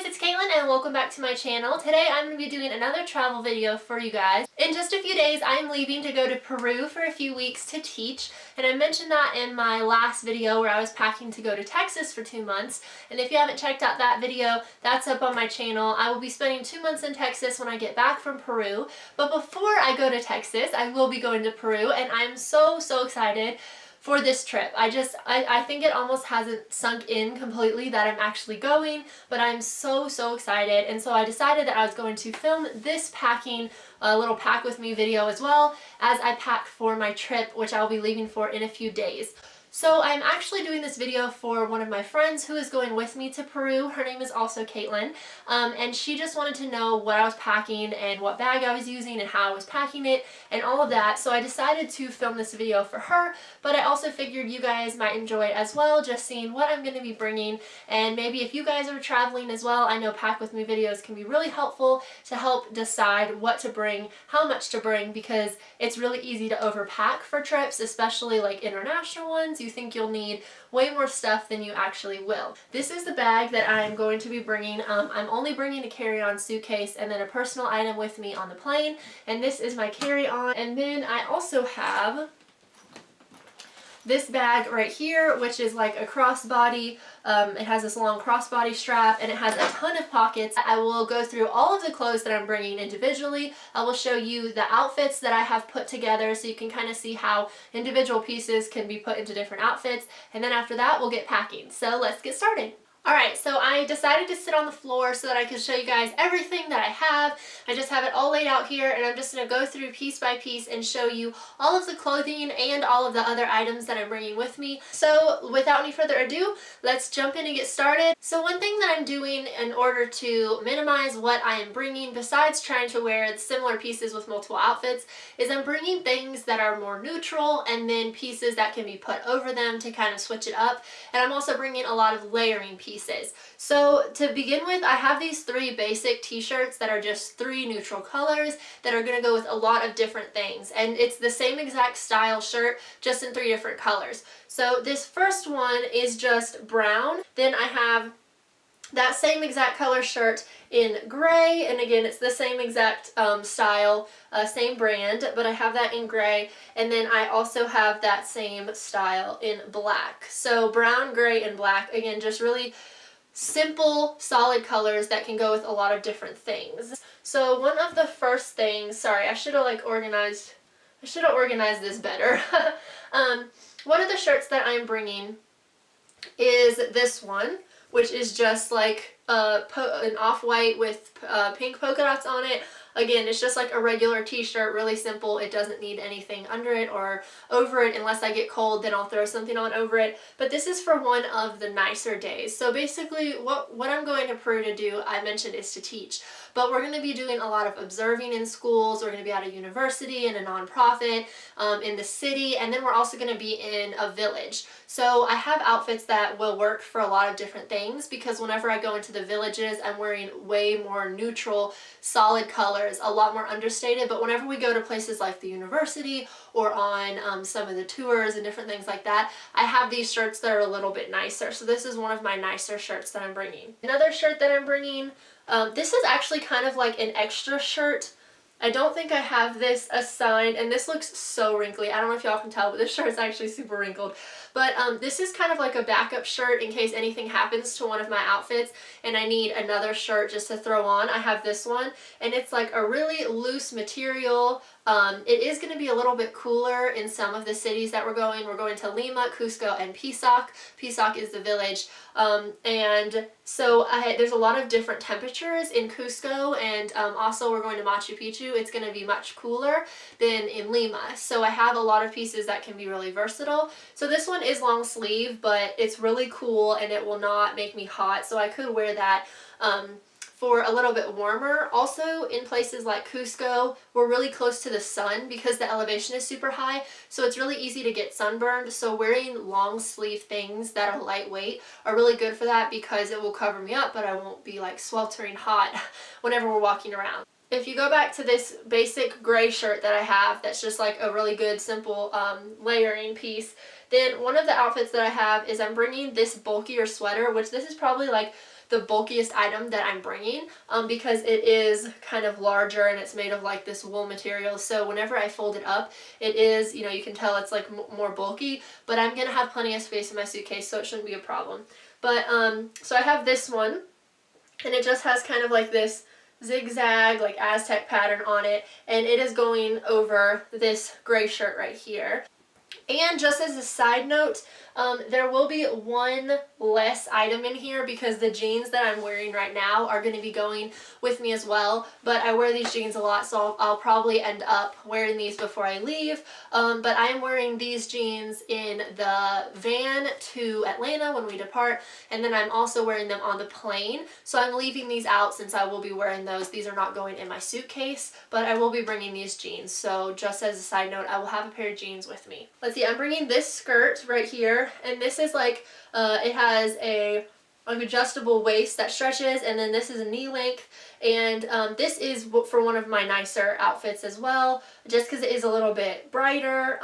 guys, it's Caitlin and welcome back to my channel. Today I'm going to be doing another travel video for you guys. In just a few days I'm leaving to go to Peru for a few weeks to teach, and I mentioned that in my last video where I was packing to go to Texas for 2 months, and if you haven't checked out that video, that's up on my channel. I will be spending 2 months in Texas when I get back from Peru, but before I go to Texas I will be going to Peru, and I'm so excited for this trip. I think it almost hasn't sunk in completely that I'm actually going, but I'm so excited, and so I decided that I was going to film this packing little pack with me video as well as I pack for my trip, which I'll be leaving for in a few days. So I'm actually doing this video for one of my friends who is going with me to Peru. Her name is also Caitlin, and she just wanted to know what I was packing and what bag I was using and how I was packing it and all of that. So I decided to film this video for her, but I also figured you guys might enjoy it as well, just seeing what I'm going to be bringing, and maybe if you guys are traveling as well, I know pack with me videos can be really helpful to help decide what to bring, how much to bring, because it's really easy to overpack for trips, especially like international ones. You think you'll need way more stuff than you actually will. This is the bag that I'm going to be bringing. I'm only bringing a carry-on suitcase and then a personal item with me on the plane, and this is my carry-on. And then I also have this bag right here, which is like a crossbody. It has this long crossbody strap and it has a ton of pockets. I will go through all of the clothes that I'm bringing individually. I will show you the outfits that I have put together so you can kind of see how individual pieces can be put into different outfits, and then after that we'll get packing. So let's get started. Alright, so I decided to sit on the floor so that I could show you guys everything that I have. I just have it all laid out here, and I'm just going to go through piece by piece and show you all of the clothing and all of the other items that I'm bringing with me. So without any further ado, let's jump in and get started. So one thing that I'm doing in order to minimize what I am bringing, besides trying to wear similar pieces with multiple outfits, is I'm bringing things that are more neutral and then pieces that can be put over them to kind of switch it up. And I'm also bringing a lot of layering pieces. So to begin with, I have these 3 basic t-shirts that are just 3 neutral colors that are going to go with a lot of different things, and it's the same exact style shirt just in 3 different colors. So this first one is just brown. Then I have that same exact color shirt in gray, and again it's the same exact style, same brand, but I have that in gray. And then I also have that same style in black. So brown, gray, and black, again just really simple solid colors that can go with a lot of different things. So one of the first things, sorry, I should have organized this better. One of the shirts that I'm bringing is this one, which is just like an off-white with pink polka dots on it. Again, it's just like a regular t-shirt, really simple. It doesn't need anything under it or over it. Unless I get cold, then I'll throw something on over it. But this is for one of the nicer days. So basically what I'm going to Peru to do, I mentioned, is to teach. But we're going to be doing a lot of observing in schools. We're going to be at a university and a nonprofit in the city, and then we're also going to be in a village. So I have outfits that will work for a lot of different things, because whenever I go into the villages, I'm wearing way more neutral, solid colors, a lot more understated. But whenever we go to places like the university or on some of the tours and different things like that, I have these shirts that are a little bit nicer. So this is one of my nicer shirts that I'm bringing. Another shirt that I'm bringing, this is actually kind of like an extra shirt. I don't think I have this assigned, and this looks so wrinkly. I don't know if y'all can tell, but this shirt is actually super wrinkled. But this is kind of like a backup shirt in case anything happens to one of my outfits and I need another shirt just to throw on. I have this one, and it's like a really loose material. It is going to be a little bit cooler in some of the cities that we're going. We're going to Lima, Cusco, and Pisac. Pisac is the village. And so there's a lot of different temperatures in Cusco, and also we're going to Machu Picchu. It's going to be much cooler than in Lima. So I have a lot of pieces that can be really versatile. So this one is long sleeve, but it's really cool and it will not make me hot. So I could wear that for a little bit warmer. Also in places like Cusco, we're really close to the sun because the elevation is super high, so it's really easy to get sunburned. So wearing long sleeve things that are lightweight are really good for that, because it will cover me up, but I won't be like sweltering hot whenever we're walking around. If you go back to this basic gray shirt that I have, that's just like a really good simple layering piece, then one of the outfits that I have is I'm bringing this bulkier sweater, which this is probably like the bulkiest item that I'm bringing because it is kind of larger and it's made of like this wool material. So whenever I fold it up, it is, you know, you can tell it's like more bulky, but I'm gonna have plenty of space in my suitcase, so it shouldn't be a problem. But so I have this one, and it just has kind of like this zigzag like Aztec pattern on it, and it is going over this gray shirt right here. And just as a side note, there will be one less item in here because the jeans that I'm wearing right now are going to be going with me as well. But I wear these jeans a lot, so I'll probably end up wearing these before I leave. But I am wearing these jeans in the van to Atlanta when we depart, and then I'm also wearing them on the plane. So I'm leaving these out since I will be wearing those. These are not going in my suitcase, but I will be bringing these jeans. So just as a side note, I will have a pair of jeans with me. Let's see, I'm bringing this skirt right here, and this is like, it has a adjustable waist that stretches, and then this is a knee length, and this is for one of my nicer outfits as well, just because it is a little bit brighter,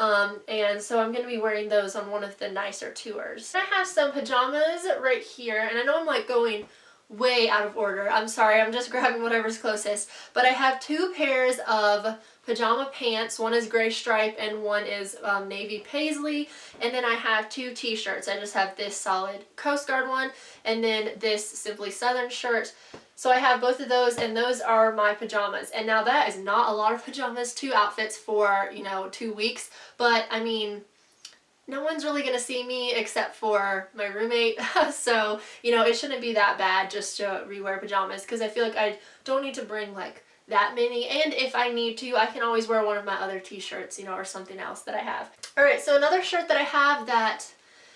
and so I'm going to be wearing those on one of the nicer tours. I have some pajamas right here, and I know I'm like going way out of order. I'm sorry, I'm just grabbing whatever's closest, but I have two pairs of pajama pants. One is gray stripe and one is navy paisley, and then I have two t-shirts. I just have this solid Coast Guard one and then this Simply Southern shirt. So I have both of those, and those are my pajamas. And now that is not a lot of pajamas, 2 outfits for, you know, 2 weeks, but I mean, no one's really gonna see me except for my roommate, so, you know, it shouldn't be that bad just to rewear pajamas, because I feel like I don't need to bring like that many, and if I need to, I can always wear one of my other t-shirts, you know, or something else that I have. Alright, so another shirt that I have that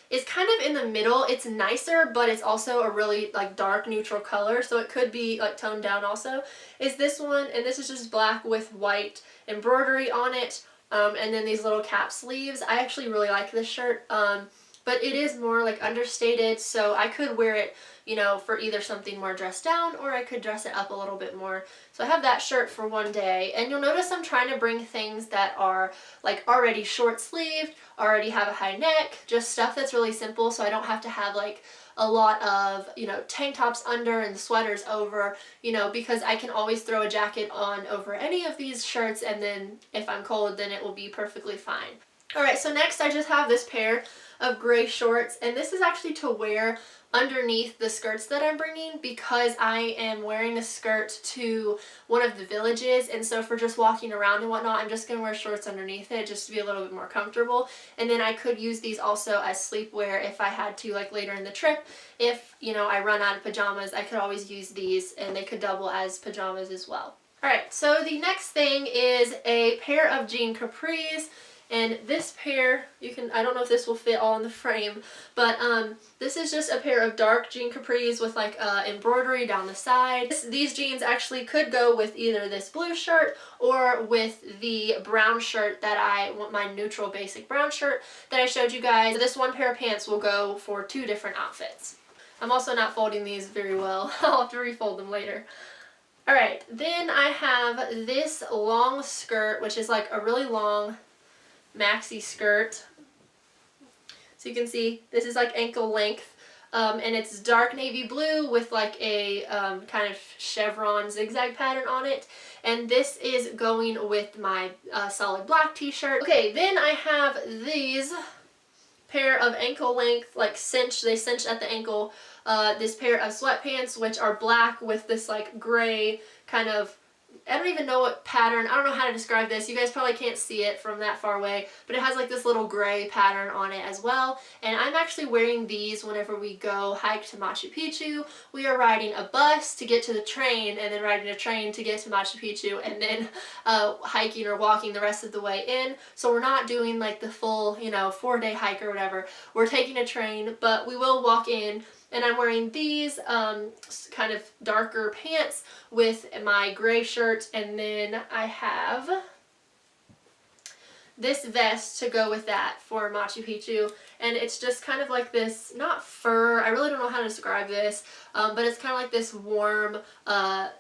is kind of in the middle. It's nicer, but it's also a really like dark neutral color, so it could be like toned down also, is this one, and this is just black with white embroidery on it. And then these little cap sleeves. I actually really like this shirt, but it is more like understated, so I could wear it, you know, for either something more dressed down, or I could dress it up a little bit more. So I have that shirt for one day, and you'll notice I'm trying to bring things that are like already short sleeved, already have a high neck, just stuff that's really simple, so I don't have to have like a lot of, you know, tank tops under and sweaters over, you know, because I can always throw a jacket on over any of these shirts, and then if I'm cold, then it will be perfectly fine. Alright, so next I just have this pair of gray shorts, and this is actually to wear underneath the skirts that I'm bringing because I am wearing a skirt to one of the villages, and so for just walking around and whatnot, I'm just going to wear shorts underneath it just to be a little bit more comfortable. And then I could use these also as sleepwear if I had to, like later in the trip. If, you know, I run out of pajamas, I could always use these, and they could double as pajamas as well. Alright, so the next thing is a pair of jean capris. And this pair, you can, I don't know if this will fit all in the frame, but this is just a pair of dark jean capris with like embroidery down the side. These jeans actually could go with either this blue shirt or with the brown shirt that I want, my neutral basic brown shirt that I showed you guys. This one pair of pants will go for 2 different outfits. I'm also not folding these very well. I'll have to refold them later. Alright, then I have this long skirt, which is like a really long maxi skirt. So you can see this is like ankle length, and it's dark navy blue with like a kind of chevron zigzag pattern on it, and this is going with my solid black t-shirt. Okay, then I have these pair of ankle length, like they cinch at the ankle, this pair of sweatpants, which are black with this like gray kind of, I don't even know what pattern, I don't know how to describe this, you guys probably can't see it from that far away, but it has like this little gray pattern on it as well, and I'm actually wearing these whenever we go hike to Machu Picchu. We are riding a bus to get to the train, and then riding a train to get to Machu Picchu, and then hiking or walking the rest of the way in. So we're not doing like the full, you know, 4-day hike or whatever. We're taking a train, but we will walk in. And I'm wearing these kind of darker pants with my gray shirt, and then I have this vest to go with that for Machu Picchu, and it's just kind of like this, not fur, I really don't know how to describe this, but it's kind of like this warm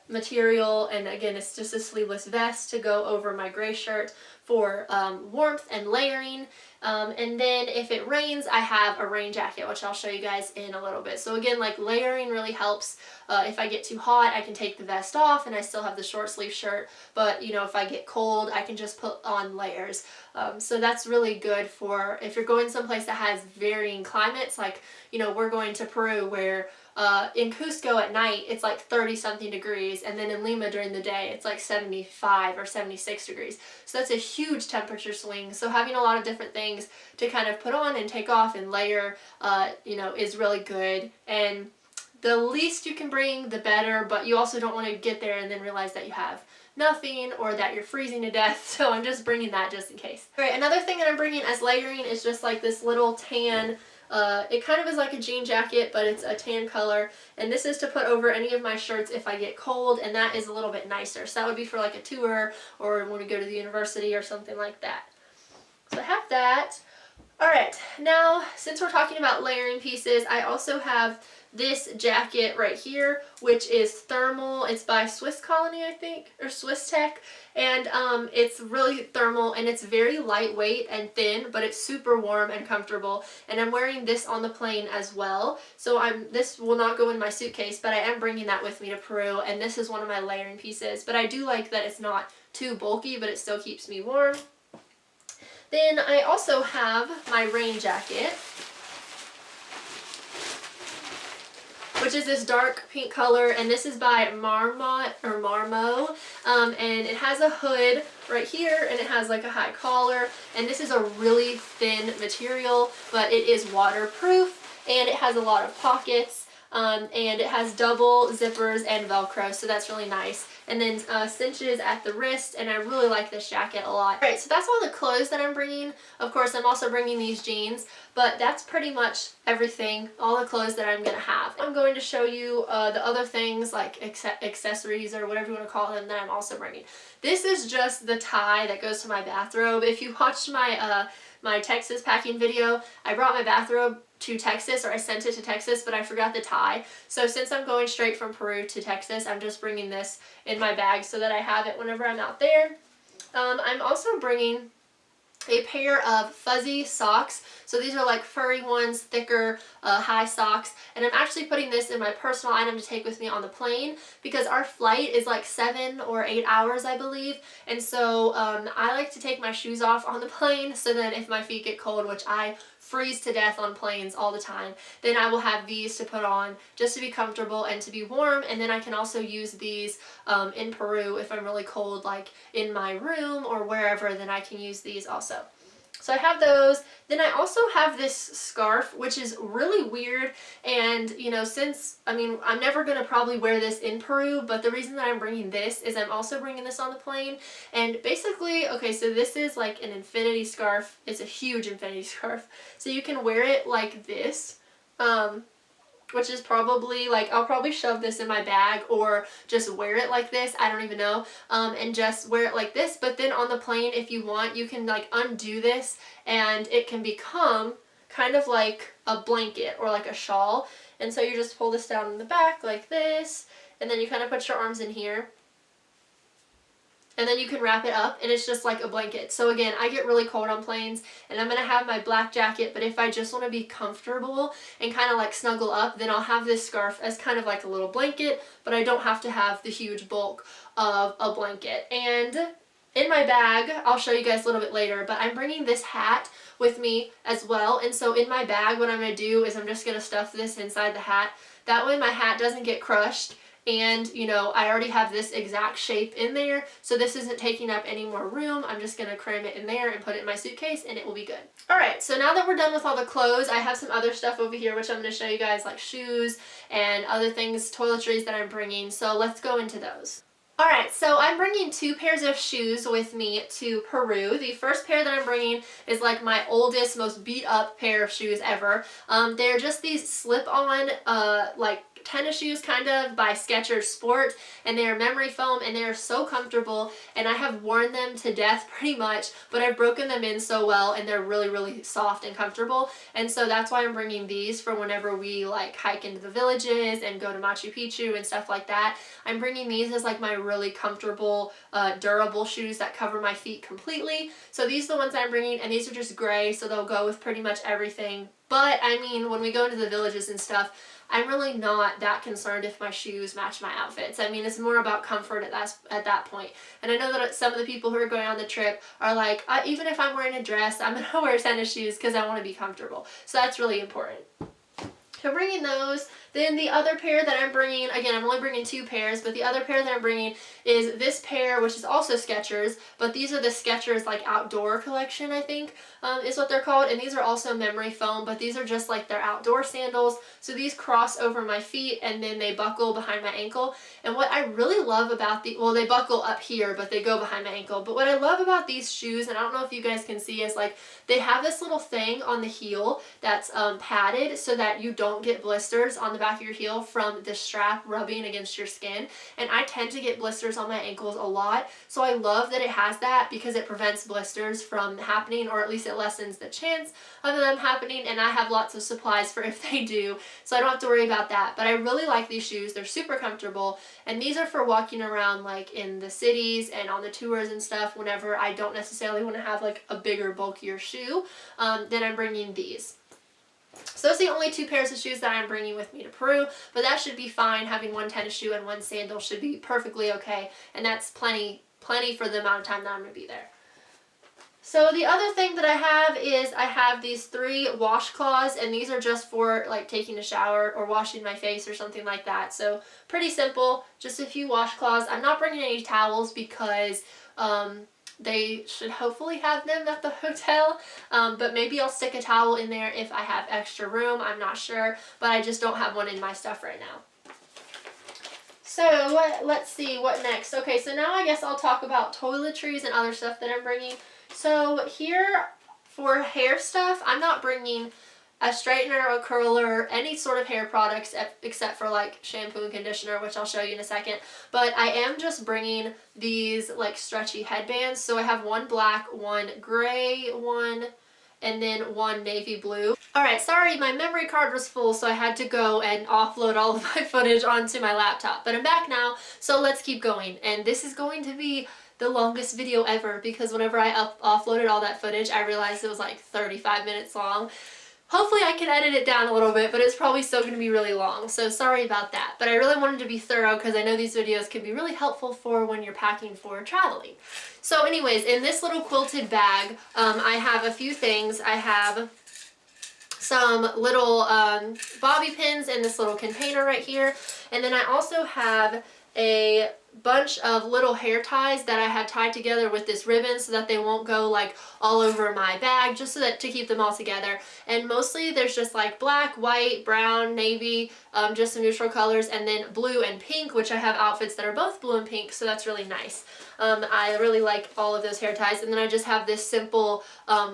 material, and again, it's just a sleeveless vest to go over my gray shirt for warmth and layering. And then if it rains, I have a rain jacket, which I'll show you guys in a little bit. So again, like layering really helps. If I get too hot, I can take the vest off and I still have the short sleeve shirt, but you know, if I get cold, I can just put on layers. So that's really good for if you're going someplace that has varying climates, like, you know, we're going to Peru where in Cusco at night it's like 30 something degrees, and then in Lima during the day it's like 75 or 76 degrees. So that's a huge temperature swing. So having a lot of different things to kind of put on and take off and layer, you know, is really good. And the least you can bring, the better, but you also don't want to get there and then realize that you have nothing or that you're freezing to death, so I'm just bringing that just in case. Alright, another thing that I'm bringing as layering is just like this little tan, it kind of is like a jean jacket, but it's a tan color, and this is to put over any of my shirts if I get cold, and that is a little bit nicer. So that would be for like a tour or when we go to the university or something like that. So I have that. Alright, now since we're talking about layering pieces, I also have this jacket right here, which is thermal. It's by Swiss Colony, I think, or Swiss Tech, and it's really thermal, and it's very lightweight and thin, but it's super warm and comfortable. And I'm wearing this on the plane as well, so this will not go in my suitcase, but I am bringing that with me to Peru, and this is one of my layering pieces. But I do like that it's not too bulky, but it still keeps me warm. Then I also have my rain jacket, which is this dark pink color, and this is by Marmot or Marmo, and it has a hood right here, and it has like a high collar, and this is a really thin material, but it is waterproof, and it has a lot of pockets, and it has double zippers and Velcro, so that's really nice. And then cinches at the wrist, and I really like this jacket a lot. Alright, so that's all the clothes that I'm bringing. Of course, I'm also bringing these jeans, but that's pretty much everything, all the clothes that I'm going to have. I'm going to show you the other things, like accessories or whatever you want to call them, that I'm also bringing. This is just the tie that goes to my bathrobe. If you watched my my Texas packing video, I brought my bathrobe to Texas, or I sent it to Texas, but I forgot the tie. So since I'm going straight from Peru to Texas, I'm just bringing this in my bag so that I have it whenever I'm out there. I'm also bringing a pair of fuzzy socks. So these are like furry ones, thicker, high socks. And I'm actually putting this in my personal item to take with me on the plane because our flight is like 7 or 8 hours, I believe. And so I like to take my shoes off on the plane, so then if my feet get cold, which I freeze to death on planes all the time, then I will have these to put on just to be comfortable and to be warm. And then I can also use these in Peru if I'm really cold, like in my room or wherever, then I can use these also. So I have those. Then I also have this scarf, which is really weird, and you know, since, I mean, I'm never going to probably wear this in Peru, but the reason that I'm bringing this is I'm also bringing this on the plane. And basically, okay, so this is like an infinity scarf. It's a huge infinity scarf. So you can wear it like this, which is probably like, I'll probably shove this in my bag or just wear it like this, I don't even know, and just wear it like this. But then on the plane, if you want, you can like undo this and it can become kind of like a blanket or like a shawl. And so you just pull this down in the back like this, and then you kind of put your arms in here, and then you can wrap it up, and it's just like a blanket. So again, I get really cold on planes, and I'm going to have my black jacket, but if I just want to be comfortable and kind of like snuggle up, then I'll have this scarf as kind of like a little blanket, but I don't have to have the huge bulk of a blanket. And in my bag, I'll show you guys a little bit later, but I'm bringing this hat with me as well. And so in my bag, what I'm going to do is I'm just going to stuff this inside the hat. That way my hat doesn't get crushed. And, you know, I already have this exact shape in there, so this isn't taking up any more room. I'm just going to cram it in there and put it in my suitcase, and it will be good. Alright, so now that we're done with all the clothes, I have some other stuff over here, which I'm going to show you guys, like shoes and other things, toiletries that I'm bringing, so let's go into those. Alright, so I'm bringing 2 pairs of shoes with me to Peru. The first pair that I'm bringing is like my oldest, most beat up pair of shoes ever. They're just these slip-on, like tennis shoes kind of by Skechers Sport, and they are memory foam and they are so comfortable, and I have worn them to death pretty much, but I've broken them in so well and they're really, really soft and comfortable. And so that's why I'm bringing these for whenever we like hike into the villages and go to Machu Picchu and stuff like that. I'm bringing these as like my really comfortable, durable shoes that cover my feet completely. So these are the ones I'm bringing, and these are just gray, so they'll go with pretty much everything. But I mean, when we go into the villages and stuff, I'm really not that concerned if my shoes match my outfits. I mean, it's more about comfort at that point. And I know that some of the people who are going on the trip are like, even if I'm wearing a dress, I'm going to wear tennis shoes because I want to be comfortable. So that's really important. So bringing those. Then the other pair that I'm bringing, again, I'm only bringing 2 pairs, but the other pair that I'm bringing is this pair, which is also Skechers, but these are the Skechers like outdoor collection, I think, is what they're called. And these are also memory foam, but these are just like their outdoor sandals. So these cross over my feet and then they buckle behind my ankle. And what I really love about well, they buckle up here, but they go behind my ankle. But what I love about these shoes, and I don't know if you guys can see, is like they have this little thing on the heel that's padded so that you don't get blisters on the back of your heel from the strap rubbing against your skin. And I tend to get blisters on my ankles a lot, so I love that it has that because it prevents blisters from happening, or at least it lessens the chance of them happening, and I have lots of supplies for if they do, so I don't have to worry about that. But I really like these shoes. They're super comfortable, and these are for walking around like in the cities and on the tours and stuff whenever I don't necessarily want to have like a bigger, bulkier shoe. Then I'm bringing these. So those are the only 2 pairs of shoes that I'm bringing with me to Peru, but that should be fine. Having 1 tennis shoe and 1 sandal should be perfectly okay, and that's plenty for the amount of time that I'm going to be there. So the other thing that I have is I have these 3 washcloths, and these are just for like taking a shower or washing my face or something like that. So pretty simple, just a few washcloths. I'm not bringing any towels because they should hopefully have them at the hotel, but maybe I'll stick a towel in there if I have extra room. I'm not sure, but I just don't have one in my stuff right now. So let's see what next. Okay, so now I guess I'll talk about toiletries and other stuff that I'm bringing. So here for hair stuff, I'm not bringing a straightener, a curler, any sort of hair products except for like shampoo and conditioner, which I'll show you in a second. But I am just bringing these like stretchy headbands. So I have 1 black, 1 gray, 1, and then 1 navy blue. Alright, sorry, my memory card was full, so I had to go and offload all of my footage onto my laptop. But I'm back now, so let's keep going. And this is going to be the longest video ever because whenever I offloaded all that footage, I realized it was like 35 minutes long. Hopefully I can edit it down a little bit, but it's probably still going to be really long, so sorry about that. But I really wanted to be thorough because I know these videos can be really helpful for when you're packing for traveling. So anyways, in this little quilted bag, I have a few things. I have some little bobby pins in this little container right here, and then I also have a bunch of little hair ties that I have tied together with this ribbon so that they won't go like all over my bag, just so that to keep them all together. And mostly there's just like black, white, brown, navy, just some neutral colors, and then blue and pink, which I have outfits that are both blue and pink, so that's really nice. I really like all of those hair ties. And then I just have this simple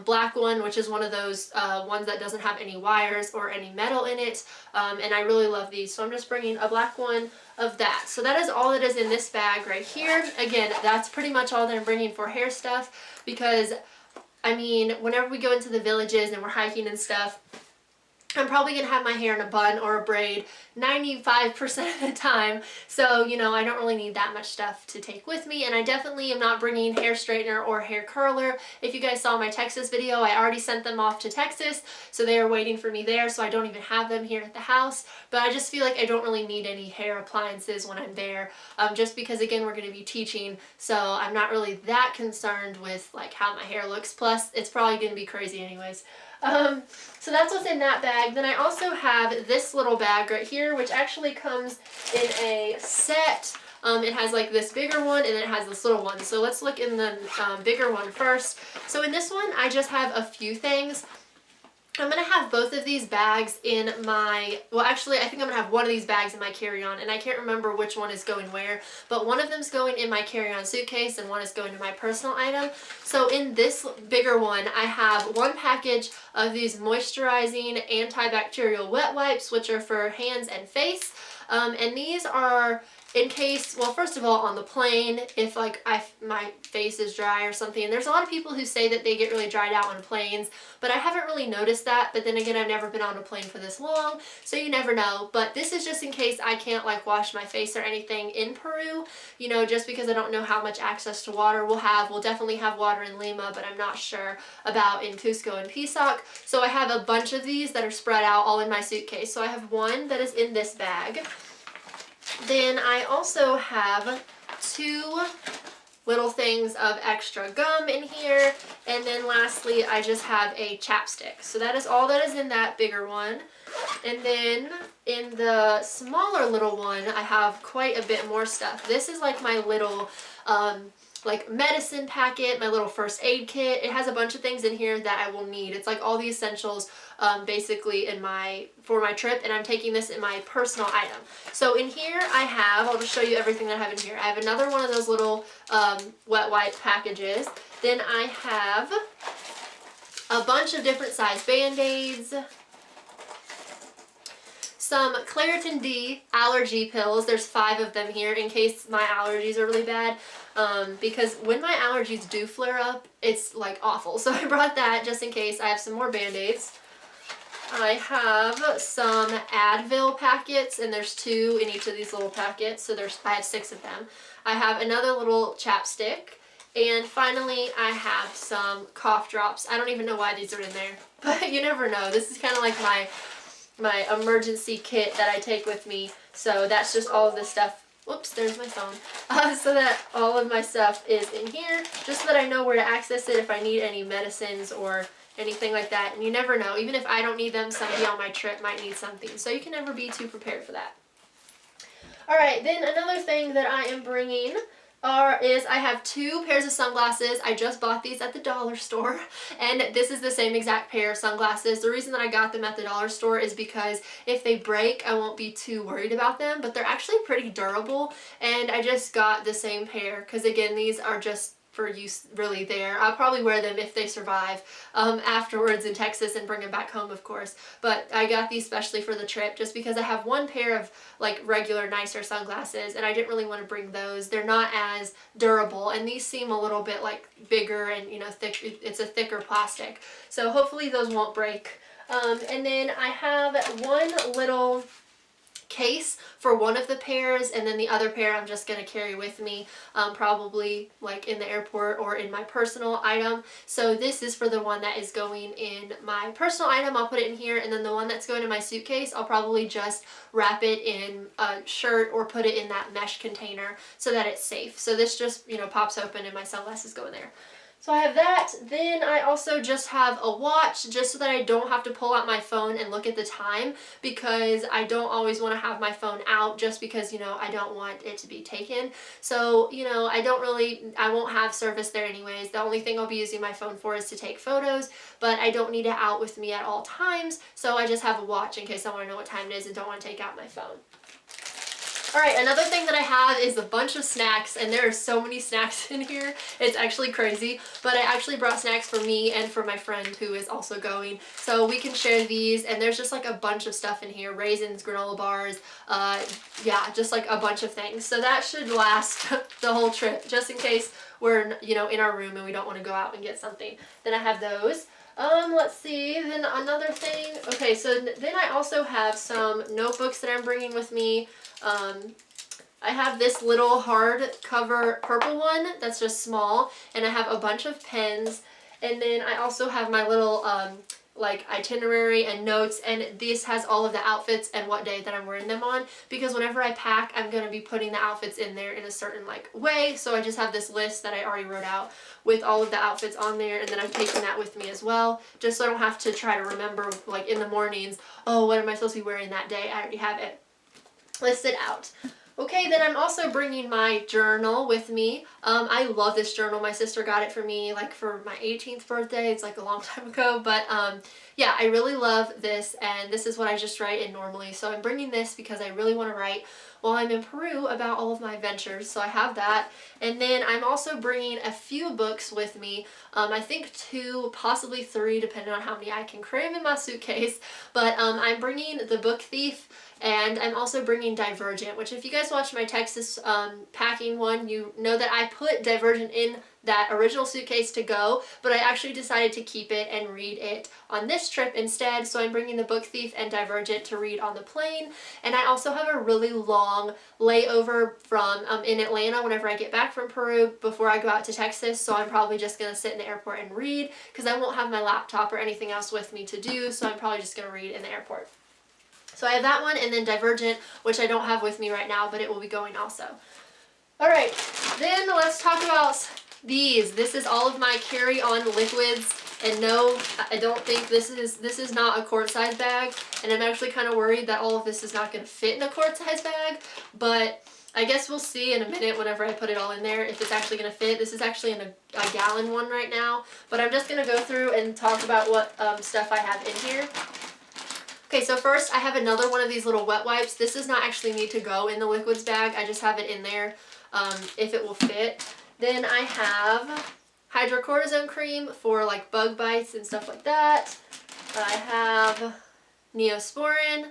black one, which is one of those ones that doesn't have any wires or any metal in it, and I really love these, so I'm just bringing a black one of that. So that is all that is in this bag right here. Again, that's pretty much all that I'm bringing for hair stuff because, I mean, whenever we go into the villages and we're hiking and stuff, I'm probably going to have my hair in a bun or a braid 95% of the time, so you know I don't really need that much stuff to take with me. And I definitely am not bringing hair straightener or hair curler. If you guys saw my Texas video, I already sent them off to Texas, so they are waiting for me there, so I don't even have them here at the house. But I just feel like I don't really need any hair appliances when I'm there, just because again we're going to be teaching, so I'm not really that concerned with like how my hair looks. Plus it's probably going to be crazy anyways. So that's what's in that bag. Then I also have this little bag right here, which actually comes in a set. It has like this bigger one and then it has this little one. So let's look in the bigger one first. So in this one I just have a few things. I'm going to have both of these bags in my, well actually I think I'm going to have one of these bags in my carry-on, and I can't remember which one is going where, but one of them is going in my carry-on suitcase and one is going to my personal item. So in this bigger one I have one package of these moisturizing antibacterial wet wipes, which are for hands and face. And these are in case, well, first of all, on the plane, if like my face is dry or something, and there's a lot of people who say that they get really dried out on planes, but I haven't really noticed that. But then again, I've never been on a plane for this long, so you never know. But this is just in case I can't like wash my face or anything in Peru, you know, just because I don't know how much access to water we'll have. We'll definitely have water in Lima, but I'm not sure about in Cusco and Pisac. So I have a bunch of these that are spread out all in my suitcase. So I have one that is in this bag. Then I also have 2 little things of extra gum in here. And then lastly, I just have a chapstick. So that is all that is in that bigger one. And then in the smaller little one, I have quite a bit more stuff. This is like my little like medicine packet, my little first aid kit. It has a bunch of things in here that I will need. It's like all the essentials basically for my trip, and I'm taking this in my personal item. So in here I have, I'll just show you everything that I have in here. I have another one of those little wet wipe packages. Then I have a bunch of different size Band-Aids, some Claritin D allergy pills. There's 5 of them here in case my allergies are really bad. Because when my allergies do flare up, it's like awful. So I brought that just in case. I have some more Band-Aids. I have some Advil packets, and there's 2 in each of these little packets. So I have 6 of them. I have another little chapstick. And finally, I have some cough drops. I don't even know why these are in there, but you never know. This is kind of like my emergency kit that I take with me. So that's just all of this stuff. Whoops, there's my phone. So that all of my stuff is in here, just so that I know where to access it if I need any medicines or anything like that. And you never know, even if I don't need them, somebody on my trip might need something. So you can never be too prepared for that. Alright, then another thing that I am bringing is I have 2 pairs of sunglasses. I just bought these at the dollar store, and this is the same exact pair of sunglasses. The reason that I got them at the dollar store is because if they break, I won't be too worried about them, but they're actually pretty durable, and I just got the same pair because, again, these are just for use really there. I'll probably wear them if they survive afterwards in Texas and bring them back home, of course. But I got these specially for the trip just because I have 1 pair of like regular nicer sunglasses, and I didn't really want to bring those. They're not as durable, and these seem a little bit like bigger and, you know, thick. It's a thicker plastic. So hopefully those won't break. And then I have 1 little case for 1 of the pairs, and then the other pair I'm just going to carry with me, probably like in the airport or in my personal item. So this is for the one that is going in my personal item. I'll put it in here, and then the one that's going in my suitcase, I'll probably just wrap it in a shirt or put it in that mesh container so that it's safe. So this just, you know, pops open and my sunglasses go in there. So I have that. Then I also just have a watch, just so that I don't have to pull out my phone and look at the time, because I don't always want to have my phone out just because, you know, I don't want it to be taken. So, you know, I won't have service there anyways. The only thing I'll be using my phone for is to take photos, but I don't need it out with me at all times. So I just have a watch in case I want to know what time it is and don't want to take out my phone. Alright, another thing that I have is a bunch of snacks, and there are so many snacks in here. It's actually crazy, but I actually brought snacks for me and for my friend who is also going, so we can share these. And there's just like a bunch of stuff in here: raisins, granola bars, yeah, just like a bunch of things. So that should last the whole trip, just in case we're, you know, in our room and we don't want to go out and get something. Then I have those. Let's see, then another thing. Okay, so then I also have some notebooks that I'm bringing with me. I have this little hardcover purple one that's just small, and I have a bunch of pens, and then I also have my little like itinerary and notes, and this has all of the outfits and what day that I'm wearing them on, because whenever I pack, I'm going to be putting the outfits in there in a certain like way. So I just have this list that I already wrote out with all of the outfits on there, and then I'm taking that with me as well, just so I don't have to try to remember like in the mornings, oh, what am I supposed to be wearing that day? I already have it listed out. Okay, then I'm also bringing my journal with me. I love this journal. My sister got it for me like for my 18th birthday. It's like a long time ago, but yeah, I really love this, and this is what I just write in normally. So I'm bringing this because I really want to write while I'm in Peru about all of my adventures. So I have that. And then I'm also bringing a few books with me. I think 2, possibly 3, depending on how many I can cram in my suitcase. But I'm bringing The Book Thief. And I'm also bringing Divergent, which if you guys watched my Texas packing one, you know that I put Divergent in that original suitcase to go, but I actually decided to keep it and read it on this trip instead. So I'm bringing the Book Thief and Divergent to read on the plane. And I also have a really long layover from in Atlanta whenever I get back from Peru before I go out to Texas. So I'm probably just going to sit in the airport and read because I won't have my laptop or anything else with me to do. So I'm probably just going to read in the airport. So I have that one, and then Divergent, which I don't have with me right now, but it will be going also. All right, then let's talk about these. This is all of my carry-on liquids, and no, I don't think this is not a quart size bag, and I'm actually kind of worried that all of this is not going to fit in a quart size bag, but I guess we'll see in a minute whenever I put it all in there if it's actually going to fit. This is actually in a gallon one right now, but I'm just going to go through and talk about what stuff I have in here. Okay, so first I have another one of these little wet wipes. This does not actually need to go in the liquids bag. I just have it in there if it will fit. Then I have hydrocortisone cream for like bug bites and stuff like that. I have Neosporin.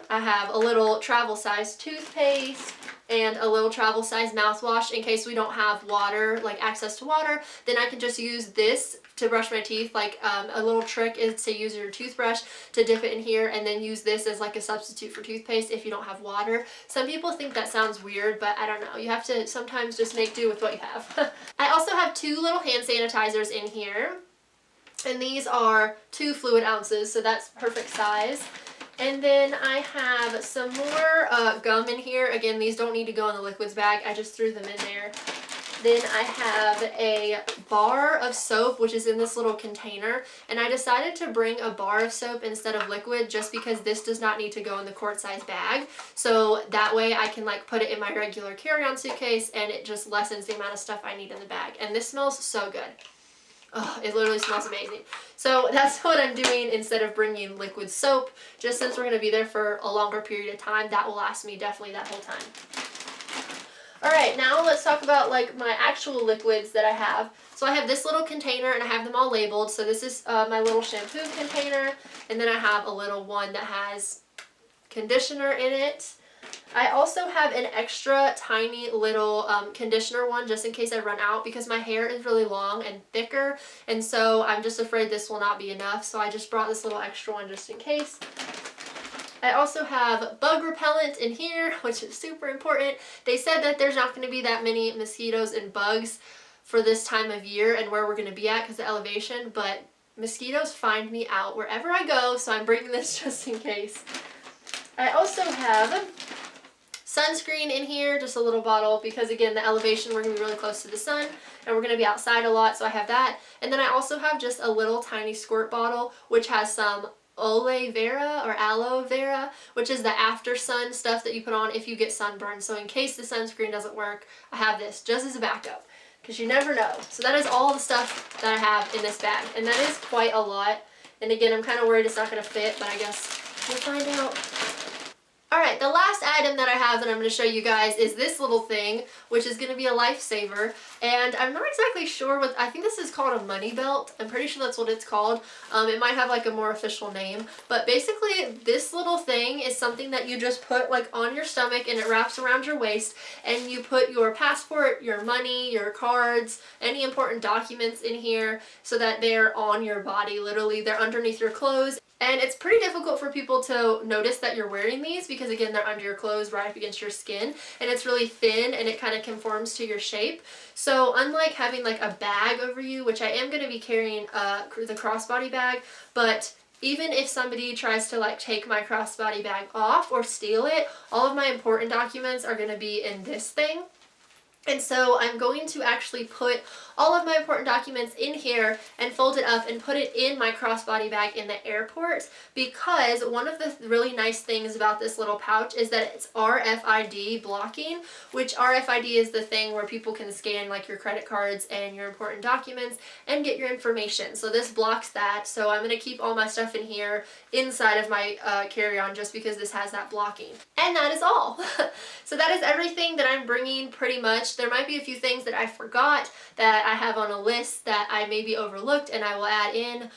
I have a little travel size toothpaste and a little travel size mouthwash in case we don't have water, like access to water. Then I can just use this to brush my teeth. Like a little trick is to use your toothbrush to dip it in here and then use this as like a substitute for toothpaste if you don't have water. Some people think that sounds weird, but I don't know. You have to sometimes just make do with what you have. I also have 2 little hand sanitizers in here, and these are 2 fluid ounces, so that's perfect size. And then I have some more gum in here. Again, these don't need to go in the liquids bag. I just threw them in there. Then I have a bar of soap, which is in this little container. And I decided to bring a bar of soap instead of liquid just because this does not need to go in the quart size bag. So that way I can like put it in my regular carry-on suitcase and it just lessens the amount of stuff I need in the bag. And this smells so good. Oh, it literally smells amazing. So that's what I'm doing instead of bringing liquid soap. Just since we're going to be there for a longer period of time, that will last me definitely that whole time. Alright, now let's talk about like my actual liquids that I have. So I have this little container and I have them all labeled. So this is my little shampoo container, and then I have a little one that has conditioner in it. I also have an extra tiny little conditioner one just in case I run out because my hair is really long and thicker, and so I'm just afraid this will not be enough, so I just brought this little extra one just in case. I also have bug repellent in here, which is super important. They said that there's not going to be that many mosquitoes and bugs for this time of year and where we're going to be at because of elevation, but mosquitoes find me out wherever I go, so I'm bringing this just in case. I also have sunscreen in here, just a little bottle, because again, the elevation, we're going to be really close to the sun and we're going to be outside a lot, so I have that. And then I also have just a little tiny squirt bottle which has some aloe vera, which is the after sun stuff that you put on if you get sunburned. So in case the sunscreen doesn't work, I have this just as a backup because you never know. So that is all the stuff that I have in this bag, and that is quite a lot. And again, I'm kind of worried it's not going to fit, but I guess we'll find out. Alright, the last item that I have that I'm going to show you guys is this little thing, which is going to be a lifesaver. And I'm not exactly sure what, I think this is called a money belt. I'm pretty sure that's what it's called. It might have like a more official name. But basically, this little thing is something that you just put like on your stomach and it wraps around your waist. And you put your passport, your money, your cards, any important documents in here so that they're on your body. Literally, they're underneath your clothes. And it's pretty difficult for people to notice that you're wearing these because again, they're under your clothes right up against your skin, and it's really thin and it kind of conforms to your shape. So unlike having like a bag over you, which I am going to be carrying the crossbody bag, but even if somebody tries to like take my crossbody bag off or steal it, all of my important documents are going to be in this thing. And so I'm going to actually put all of my important documents in here and fold it up and put it in my crossbody bag in the airport, because one of the really nice things about this little pouch is that it's RFID blocking, which RFID is the thing where people can scan like your credit cards and your important documents and get your information. So this blocks that. So I'm going to keep all my stuff in here inside of my carry-on just because this has that blocking. And that is all. So that is everything that I'm bringing pretty much. There might be a few things that I forgot that I have on a list that I maybe overlooked and I will add in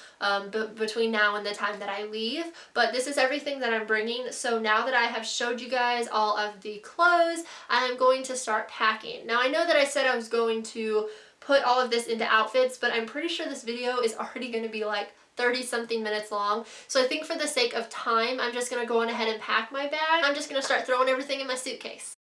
between now and the time that I leave. But this is everything that I'm bringing. So now that I have showed you guys all of the clothes, I am going to start packing. Now I know that I said I was going to put all of this into outfits, but I'm pretty sure this video is already going to be like 30 something minutes long. So I think for the sake of time, I'm just going to go on ahead and pack my bag. I'm just going to start throwing everything in my suitcase.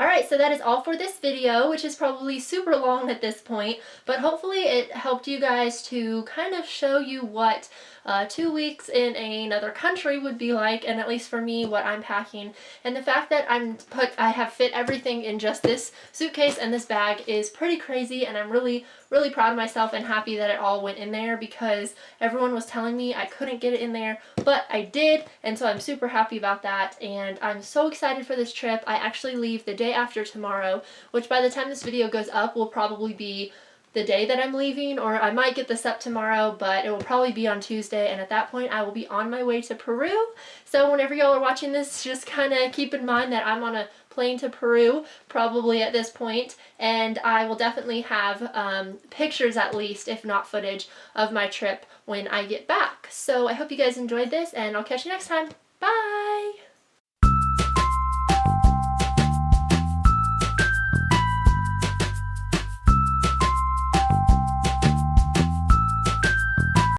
Alright, so that is all for this video, which is probably super long at this point, but hopefully it helped you guys to kind of show you what 2 weeks in another country would be like, and at least for me, what I'm packing. And the fact that I have fit everything in just this suitcase and this bag is pretty crazy, and I'm really proud of myself and happy that it all went in there, because everyone was telling me I couldn't get it in there, but I did, and so I'm super happy about that, and I'm so excited for this trip. I actually leave the day after tomorrow, which by the time this video goes up will probably be the day that I'm leaving, or I might get this up tomorrow, but it will probably be on Tuesday, and at that point I will be on my way to Peru. So whenever y'all are watching this, just kind of keep in mind that I'm on a plane to Peru probably at this point, and I will definitely have pictures, at least if not footage, of my trip when I get back. So I hope you guys enjoyed this, and I'll catch you next time. Bye!